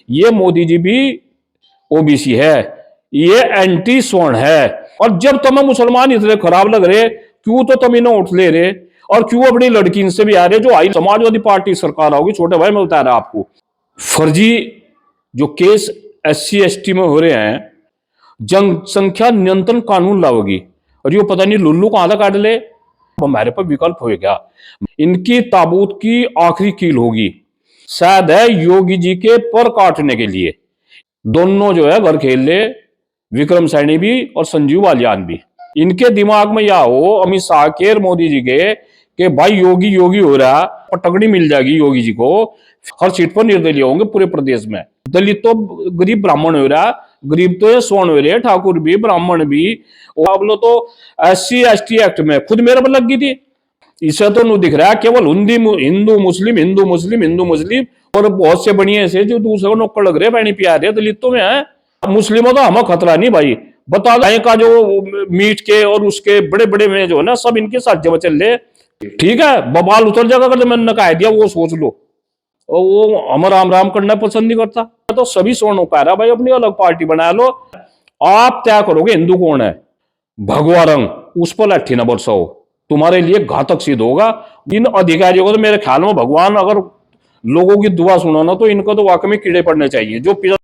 ये मोदी जी भी ओबीसी है, ये एंटी स्वर्ण है। और जब तुम्हें मुसलमान इतने खराब लग रहे, क्यों तो तुम इन्हें उठ ले रहे, और क्यों अपनी लड़की इनसे भी आ रहे जो आई समाजवादी पार्टी सरकार आओगी। छोटे भाई मैं बता रहा आपको, फर्जी जो केस SC ST में हो रहे हैं, जनसंख्या नियंत्रण कानून लाओगी, और ये पता नहीं लुल्लू कहां तक काट ले। हमारे पर विकल्प होगा, इनकी ताबूत की आखिरी कील होगी, शायद है योगी जी के पर काटने के लिए। दोनों जो है घर खेल ले, विक्रम सैनी भी और संजीव बालियान भी। इनके दिमाग में या हो अमित शाह के और मोदी जी के कि भाई योगी योगी हो रहा, पटकड़ी मिल जाएगी योगी जी को, हर सीट पर निर्दलीय होंगे पूरे प्रदेश में। दलित तो गरीब ब्राह्मण हो रहा, गरीब तो ये स्वर्ण हो रहे, ठाकुर भी ब्राह्मण भी। अब लो तो SC ST एक्ट में खुद मेरे पर लग गई थी। इसे तो नहीं दिख रहा है केवल हिंदू मुस्लिम हिंदू मुस्लिम हिंदू मुस्लिम, और बहुत से बढ़िया ऐसे जो दूसरे को नौकर लग रहे पानी पिया रहे दलितों में है। मुस्लिमों तो हमें खतरा नहीं भाई, बता दें का जो मीट के और उसके बड़े बड़े में जो है ना सब इनके साथ जब चल ले, ठीक है बबाल उतर जाएगा अगर मैंने कह दिया वो सोच लो। और वो हम राम राम करना पसंद नहीं करता, तो सभी स्वर्ण पा रहा भाई, अपनी अलग पार्टी बना लो। आप तय करोगे हिंदू कौन है, भगवा रंग उस पर लट्ठी न बरसाओ, तुम्हारे लिए घातक सिद्ध होगा। इन अधिकारियों को तो मेरे ख्याल में भगवान अगर लोगों की दुआ सुनो ना, तो इनको तो वाकई में कीड़े पड़ने चाहिए। जो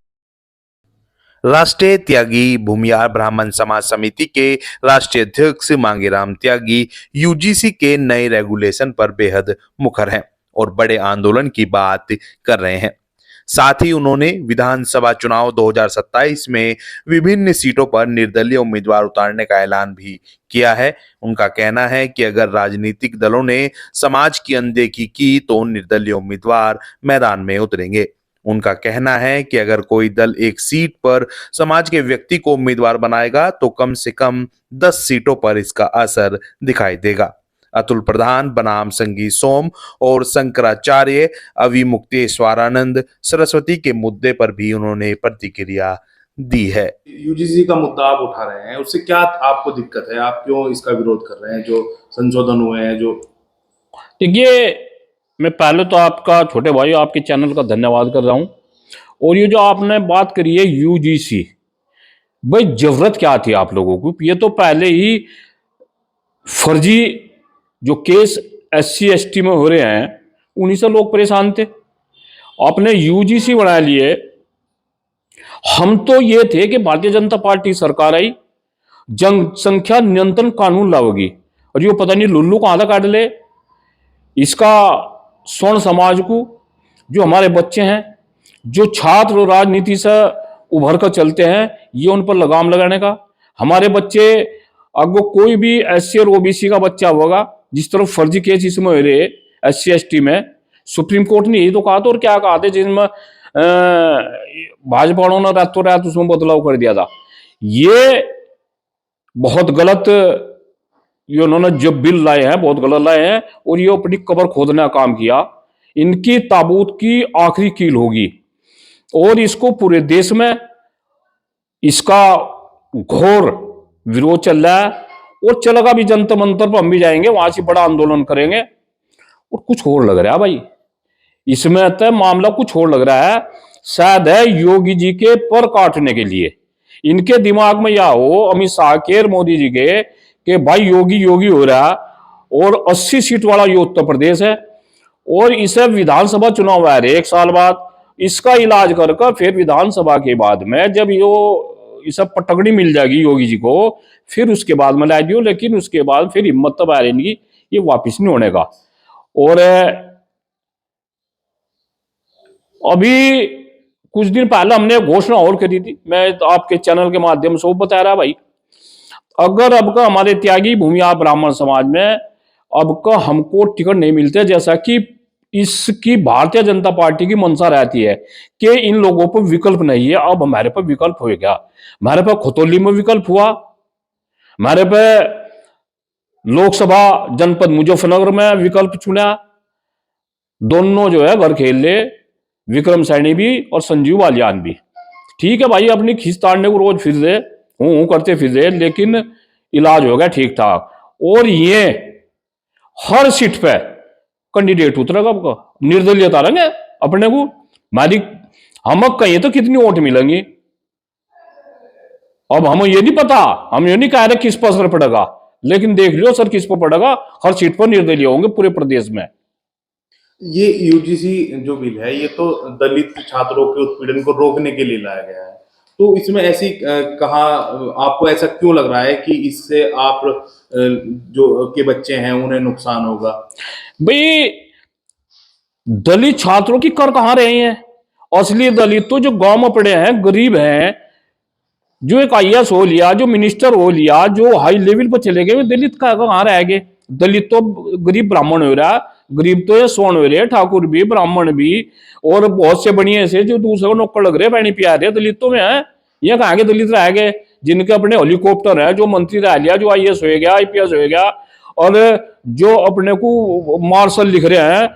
राष्ट्रीय त्यागी भूमिहार ब्राह्मण समाज समिति के राष्ट्रीय अध्यक्ष मांगेराम त्यागी यूजीसी के नए रेगुलेशन पर बेहद मुखर हैं और बड़े आंदोलन की बात कर रहे हैं। साथ ही उन्होंने विधानसभा चुनाव 2027 में विभिन्न सीटों पर निर्दलीय उम्मीदवार उतारने का ऐलान भी किया है। उनका कहना है कि अगर राजनीतिक दलों ने समाज की अनदेखी की तो निर्दलीय उम्मीदवार मैदान में उतरेंगे। उनका कहना है कि अगर कोई दल एक सीट पर समाज के व्यक्ति को उम्मीदवार बनाएगा तो कम से कम 10 सीटों पर इसका असर दिखाई देगा। अतुल प्रधान बनाम संगी सोम और शंकराचार्य अविमुक्तेश्वरानंद सरस्वती के मुद्दे पर भी उन्होंने प्रतिक्रिया दी है। यूजीसी का मुद्दा आप उठा रहे हैं, उससे क्या आपको दिक्कत है, आप क्यों इसका विरोध कर रहे हैं जो संशोधन हुए हैं? जो देखिए, मैं पहले तो आपका छोटे भाई आपके चैनल का धन्यवाद कर रहा हूं। और ये जो आपने बात करी है यूजीसी, भाई जरूरत क्या थी आप लोगों को? ये तो पहले ही फर्जी जो केस SC ST में हो रहे हैं उन्हीं से लोग परेशान थे, आपने यूजीसी बना लिए। हम तो ये थे कि भारतीय जनता पार्टी सरकार आई, जनसंख्या नियंत्रण कानून लाओगी, और ये पता नहीं लुल्लू कहां तक काट ले। इसका स्वर्ण समाज को, जो हमारे बच्चे हैं, जो छात्र राजनीति से उभर कर चलते हैं, ये उन पर लगाम लगाने का। हमारे बच्चे अगर कोई भी SC और OBC का बच्चा होगा, जिस तरह फर्जी केस इसमें हो रहे SC ST में, सुप्रीम कोर्ट ने यही तो कहा था, और क्या कहा था, जिनमें भाजपा ने रातों रात उसमें बदलाव कर दिया था। ये बहुत गलत, ये उन्होंने जो बिल लाए हैं बहुत गलत लाए हैं, और ये अपनी कबर खोदने का काम किया। इनकी ताबूत की आखिरी कील होगी, और इसको पूरे देश में इसका घोर विरोध चल रहा है, और चलेगा भी। जंतर मंतर पर हम भी जाएंगे, वहां से बड़ा आंदोलन करेंगे। और कुछ और लग रहा है भाई इसमें, तो मामला कुछ और लग रहा है, शायद है योगी जी के पर काटने के लिए। इनके दिमाग में या हो अमित शाह के और मोदी जी के कि भाई योगी योगी हो रहा, और 80 सीट वाला ये उत्तर प्रदेश है, और इसे विधानसभा चुनाव आ रहे 1 साल बाद, इसका इलाज कर फिर विधानसभा के बाद में जब इसे पटकड़ी मिल जाएगी योगी जी को, फिर उसके बाद में ला दियो। लेकिन उसके बाद फिर हिम्मत तब आ रही, ये वापिस नहीं होने का। और अभी कुछ दिन पहले हमने घोषणा और करी थी, मैं आपके चैनल के माध्यम से वो बता रहा भाई, अगर अब का हमारे त्यागी भूमिहार ब्राह्मण समाज में अब का हमको टिकट नहीं मिलते, जैसा कि इसकी भारतीय जनता पार्टी की मंशा रहती है कि इन लोगों पर विकल्प नहीं है। अब हमारे पर विकल्प हो गया, हमारे पर खतौली में विकल्प हुआ, हमारे पे लोकसभा जनपद मुजफ्फरनगर में विकल्प चुना। दोनों जो है घर खेल ले, विक्रम सैनी भी और संजीव बालियान भी। ठीक है भाई, अपनी खींच ताड़ने को रोज फिर दे हूं करते फिर दे, लेकिन इलाज हो गया ठीक ठाक। और ये हर सीट पे कैंडिडेट उतरेगा, आपका निर्दलीय उतारेंगे अपने को। हमारी हम कहीं तो कितनी वोट मिलेंगी। अब हमें ये नहीं पता, हम ये नहीं कह रहे किस पर असर पड़ेगा, लेकिन देख लियो सर किस पर पड़ेगा। हर सीट पर निर्दलीय होंगे पूरे प्रदेश में। ये यूजीसी जो बिल है ये तो दलित छात्रों के उत्पीड़न को रोकने के लिए लाया गया है, तो इसमें ऐसी कहा आपको ऐसा क्यों लग रहा है कि इससे आप जो के बच्चे हैं उन्हें नुकसान होगा? भाई दलित छात्रों की कर कहां रहे हैं? असली दलित तो जो गांव में पड़े हैं, गरीब हैं, जो एक आईएएस हो लिया, जो मिनिस्टर हो लिया, जो हाई लेवल पर चले गए, दलित का कहां रह गए? दलित तो गरीब ब्राह्मण हो रहा, गरीब तो ये स्वर्ण हो रहे, ठाकुर भी, ब्राह्मण भी, और बहुत से बढ़िया से जो दूसरे को नौकर लग रहे, पानी पिया रहे, दलितों में है। ये कहाँ के दलित रह गए? जिनके अपने हेलीकॉप्टर है, जो मंत्री रह लिया, जो आईएएस हो गया, आईपीएस हो गया, और जो अपने को मार्शल लिख रहे हैं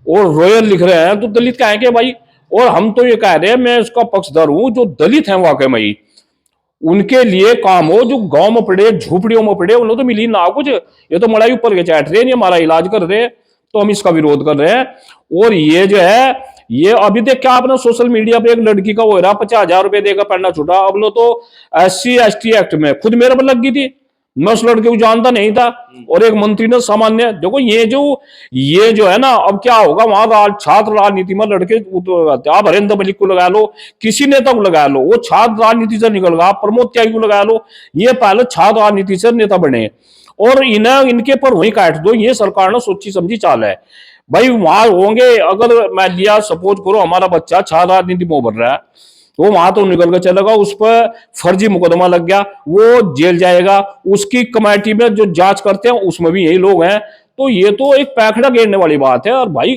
और रॉयल लिख रहे हैं, तो दलित कहाँ के भाई? और हम तो ये कह रहे हैं, मैं उसका पक्षधर हूं, जो दलित है वाकई में ही उनके लिए काम हो, जो गांव में पड़े, झोपड़ियों में पड़े, उन्हें तो मिली ना कुछ। ये तो मलाई ऊपर के चैट रहे, ये हमारा इलाज कर रहे, तो हम इसका विरोध कर रहे हैं। और ये जो है, ये अभी देख क्या आपने सोशल मीडिया पे एक लड़की का वो रहा 50,000 रुपए देकर पढ़ना छूटा। अब लो तो SC ST एक्ट में खुद मेरे पर लग गई थी, मैं उस लड़के को जानता नहीं था, और एक मंत्री ने सामान्य देखो ये जो है ना, अब क्या होगा वहां छात्र राजनीति में लड़के आप हरेंद्र मलिक को लगा लो, किसी नेता को लगा लो, वो छात्र राजनीति से निकल गया। प्रमोद त्यागी को लगा लो, ये पहले छात्र राजनीति से नेता बने, और इन्हें इनके पर वही काट दो। ये सरकार ने सोची समझी चाल है भाई। वहां होंगे, अगर मैं लिया सपोज करो हमारा बच्चा छात्र राजनीति में उभर रहा है, तो वहां तो निकल कर चलेगा, उस पर फर्जी मुकदमा लग गया, वो जेल जाएगा। उसकी कमेटी में जो जांच करते हैं उसमें भी यही लोग हैं, तो ये तो एक पैखड़ा घेरने वाली बात है। और भाई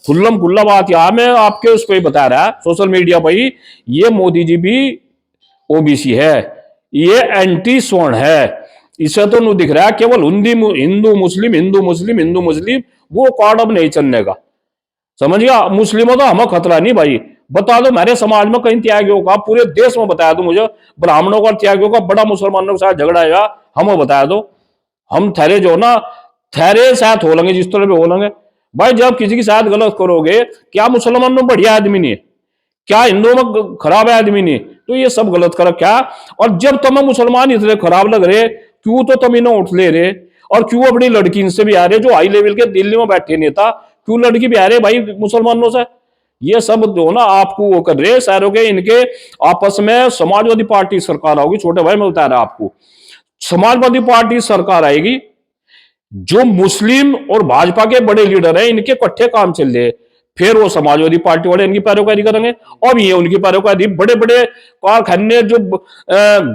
खुल्लम खुल्ला बात यहाँ मैं आपके उस पर बता रहा है सोशल मीडिया पर ही, ये मोदी जी भी OBC है, ये एंटी स्वर्ण है। इसे तो नहीं दिख रहा है, केवल हिंदू मुस्लिम हिंदू मुस्लिम हिंदू मुस्लिम, वो कार्ड अब नहीं चलने का, समझ गया? मुस्लिमों तो हमें खतरा नहीं भाई। बता दो मेरे समाज में कहीं त्यागियों का, पूरे देश में बताया दो मुझे, ब्राह्मणों का त्यागियों का बड़ा मुसलमानों के साथ झगड़ा आएगा, हमें बताया दो। हम थेरे जो ना थेरे साथ हो लेंगे, जिस तरह भी हो लेंगे भाई। जब किसी के साथ गलत करोगे, क्या मुसलमानों में बढ़िया आदमी नहीं है? क्या हिंदुओं में खराब आदमी नहीं? तो ये सब गलत कर क्या? और जब तुम्हें मुसलमान इतने खराब लग रहे, क्यों तो तुम इन्हें उठ ले रहे, और क्यों अपनी लड़की इनसे भी आ रहे, जो हाई लेवल के दिल्ली में बैठे नेता, क्यों लड़की भी आ रहे भाई मुसलमानों से? ये सब जो ना आपको वो कर रहे सारों के, इनके आपस में समाजवादी पार्टी सरकार आओगी। छोटे भाई मैं बता रहा आपको, समाजवादी पार्टी सरकार आएगी, जो मुस्लिम और भाजपा के बड़े लीडर हैं इनके इकट्ठे काम चल रहे, फिर वो समाजवादी पार्टी वाले इनकी पैरोकारी करेंगे, अब ये उनकी पैरोकारी। बड़े बड़े कारखाने जो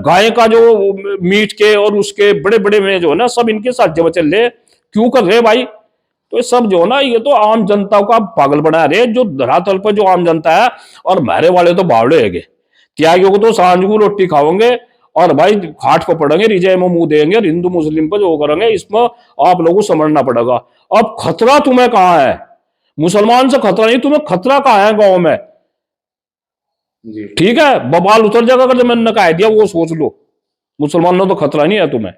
गाय का जो मीट के और उसके बड़े बड़े में जो है ना, सब इनके साथ जब चल रहे, क्यों कर रहे भाई? तो ये सब जो है ना, ये तो आम जनता का पागल बना रहे, जो धरातल पर जो आम जनता है। और मेरे वाले तो बावड़े है, त्यागियों को तो सांझ को रोटी खाओगे और भाई खाट पर पड़ेंगे, रिजय में मुंह देंगे, और हिंदू मुस्लिम पर जो करेंगे, इसमें आप लोगों को समझना पड़ेगा। अब खतरा तुम्हें कहां है? मुसलमान से खतरा नहीं, तुम्हें खतरा कहां है गांव में? जी ठीक है, बवाल उतर जाएगा अगर मैंने कह दिया, वो सोच लो। मुसलमानों तो खतरा नहीं है तुम्हें।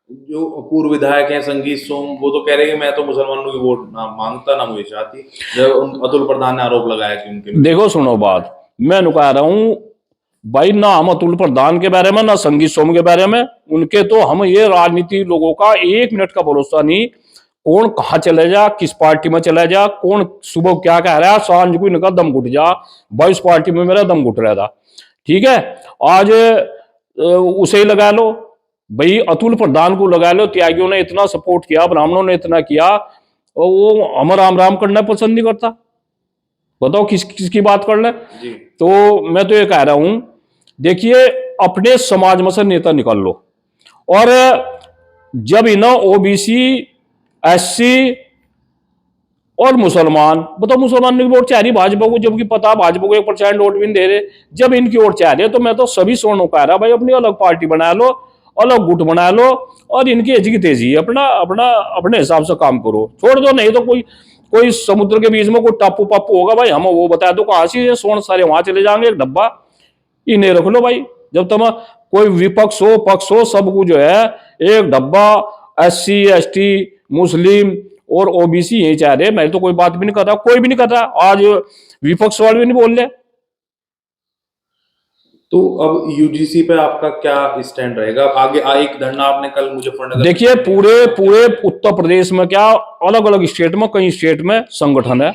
जो पूर्व विधायक हैं संगीत सोम, वो तो कह रहे हैं कि मैं तो मुसलमानों की वोट ना मांगता ना मुझे चाहती, जब अतुल प्रधान ने आरोप लगाया कि उनके। देखो सुनो बात, मैं कह रहा हूं भाई, ना हम अतुल प्रधान के बारे में ना संगीत सोम के बारे में, उनके तो हम ये राजनीति लोगों का 1 मिनट का भरोसा नहीं। कौन कहाँ चले जा, किस पार्टी में चला जा, कौन सुबह क्या कह रहा है, सांझ को इनका दम घुट जा। भाई उस पार्टी में मेरा दम घुट रहा था, ठीक है, आज उसे ही लगा लो भाई, अतुल प्रधान को लगा लो। त्यागियों ने इतना सपोर्ट किया, ब्राह्मणों ने इतना किया, और वो हम राम राम करना पसंद नहीं करता। बताओ किसकी बात कर ले? तो मैं तो ये कह रहा हूं, देखिए अपने समाज में से नेता निकाल लो, और जब इन्हें OBC SC और मुसलमान, बताओ मुसलमान की वोट चाह रही भाजपा को, जबकि पता भाजपा को 1% वोट भी नहीं दे रहे। जब इनकी वोट चाह रहे, तो मैं तो सभी सोनों कह रहा भाई, अपनी अलग पार्टी बना लो, अलग गुट बना लो, और इनकी एज की तेजी है, अपना अपना अपने हिसाब से काम करो, छोड़ दो। नहीं तो कोई समुद्र के बीच में कोई टापू पापू होगा भाई, हम वो बता दो कहां से सोन सारे वहां चले जाएंगे, एक डब्बा इन्हें रख लो भाई। जब तुम कोई विपक्ष हो पक्ष हो, सबको जो है एक डब्बा, SC ST मुस्लिम और OBC यही चाह रहे। मैं तो कोई बात भी नहीं कर रहा, कोई भी नहीं कर रहा, आज विपक्ष वाले भी नहीं बोल रहे। तो अब यूजीसी पे आपका क्या स्टैंड रहेगा? आगे एक धरना आपने कल मुजफ्फरनगर देखिए, पूरे पूरे उत्तर प्रदेश में क्या, अलग अलग स्टेट में, कई स्टेट में संगठन है,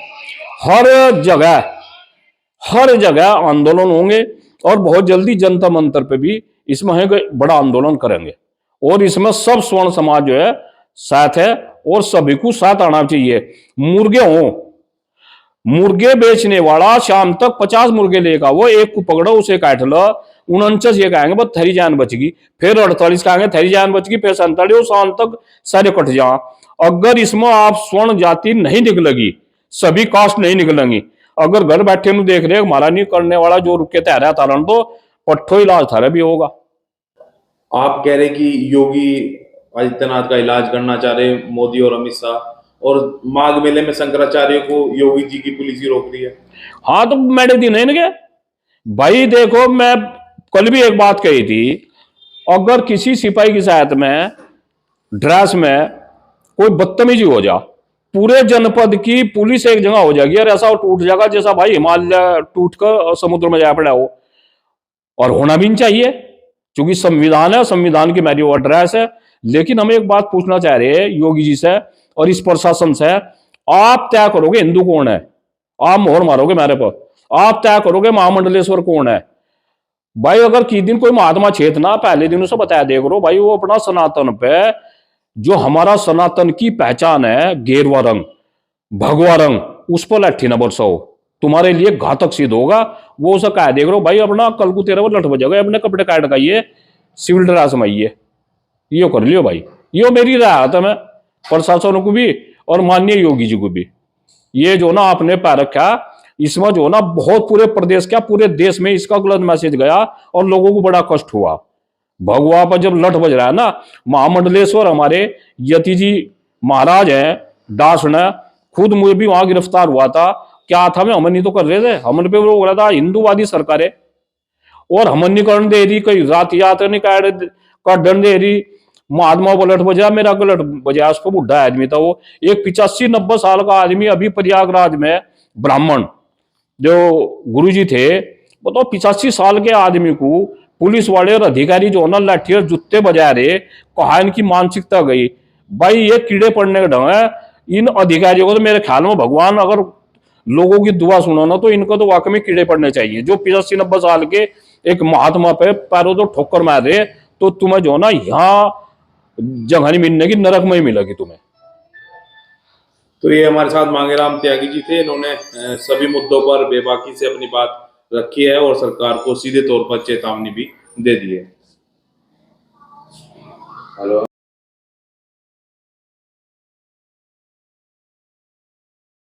हर जगह आंदोलन होंगे और बहुत जल्दी जनता मंतर पे भी इसमें है कि बड़ा आंदोलन करेंगे। और इसमें सब स्वर्ण समाज जो है साथ है और सभी को साथ आना चाहिए। मुर्गे बेचने वाला शाम तक 50 मुर्गे लेगा, वो एक को पकड़ो, उसे काट लो, 49 ये कहेंगे बस थरी जान बच गई, फिर 48 कहेंगे थरी जान बच गई, फिर 47 शाम तक सारे कट जा। अगर इसमें आप स्वर्ण जाति नहीं निकलेगी, सभी कास्ट नहीं निकलेंगी, अगर घर बैठे नु देख रहे हमारा नहीं करने वाला जो रुके तैरा तारण, तो पट्ठो इलाज थारा भी होगा। आप कह रहे कि योगी आदित्यनाथ का इलाज करना चाह रहे मोदी और अमित शाह, और माघ मेले में शंकराचार्य को योगी जी की पुलिस ही रोक रही है। हाँ तो मैंने दिन है ना भाई, देखो मैं कल भी एक बात कही थी, अगर किसी सिपाही की सहायता में ड्रेस में कोई बदतमीजी हो जा, पूरे जनपद की पुलिस एक जगह हो जाएगी और ऐसा टूट जाएगा जैसा भाई हिमालय टूट कर समुद्र में जा पड़ा हो। और होना भी नहीं चाहिए, क्योंकि संविधान है, संविधान की मेरी वो ड्रेस है। लेकिन हम एक बात पूछना चाह रहे हैं योगी जी से और इस प्रशासन से, आप तय करोगे हिंदू कौन है, आप मोहर मारोगे मेरे पर, आप तय करोगे महामंडलेश्वर कौन है। भाई अगर किसी दिन कोई महात्मा चेतना पहले दिन उसे बताया देख रो भाई, वो अपना सनातन पे, जो हमारा सनातन की पहचान है, गेरुआ रंग, भगवा रंग, उस पर लट्ठी न बरसाओ, तुम्हारे लिए घातक सिद्ध होगा। वो उसे कह देख रो भाई, अपना कल को तेरे पर लठ बजेगा, अपने कपड़े काट लगाइए, सिविल ड्रेस में आइए, यो कर लियो भाई। यो मेरी राय है मैं प्रशासन को भी और माननीय योगी जी को भी। ये जो ना आपने पैर रखा, इसमें जो ना बहुत पूरे प्रदेश क्या पूरे देश में इसका गलत मैसेज गया और लोगों को बड़ा कष्ट हुआ। भगवा पर जब लठ बज रहा है ना, महामंडलेश्वर हमारे यति जी महाराज हैं दास ने, खुद मुझे भी वहां गिरफ्तार हुआ था, क्या था मैं हमन नहीं तो कर रहे थे, हमन पे वो हो रहा था हिंदूवादी सरकार है और हमन नहीं करने दे रही, कई जाति यात्रा नहीं काटने दे रही। महात्मा को लठ बजा, मेरा गलत बजा, उसको बुढ़ा आदमी था वो, एक 85-90 साल का आदमी, अभी प्रयागराज में ब्राह्मण जो गुरुजी थे, बताओ 85 साल के आदमी को पुलिस वाले और अधिकारी जो ना लाठी और जूते बजा रहे, कहा इनकी मानसिकता गई। भाई ये कीड़े पड़ने का ढंग है इन अधिकारियों को, तो मेरे ख्याल में भगवान अगर लोगों की दुआ सुनो ना, तो इनको तो वाकई में कीड़े पड़ने चाहिए। जो 85-90 साल के एक महात्मा पे पैरों तो ठोकर मार रहे, तो तुम्हें जो ना यहाँ जगह नहीं मिलने की, नरक में ही मिलेगी तुम्हें। तो ये हमारे साथ मांगेराम त्यागी जी थे, इन्होंने सभी मुद्दों पर बेबाकी से अपनी बात रखी है और सरकार को सीधे तौर पर चेतावनी भी दे दी है। हेलो।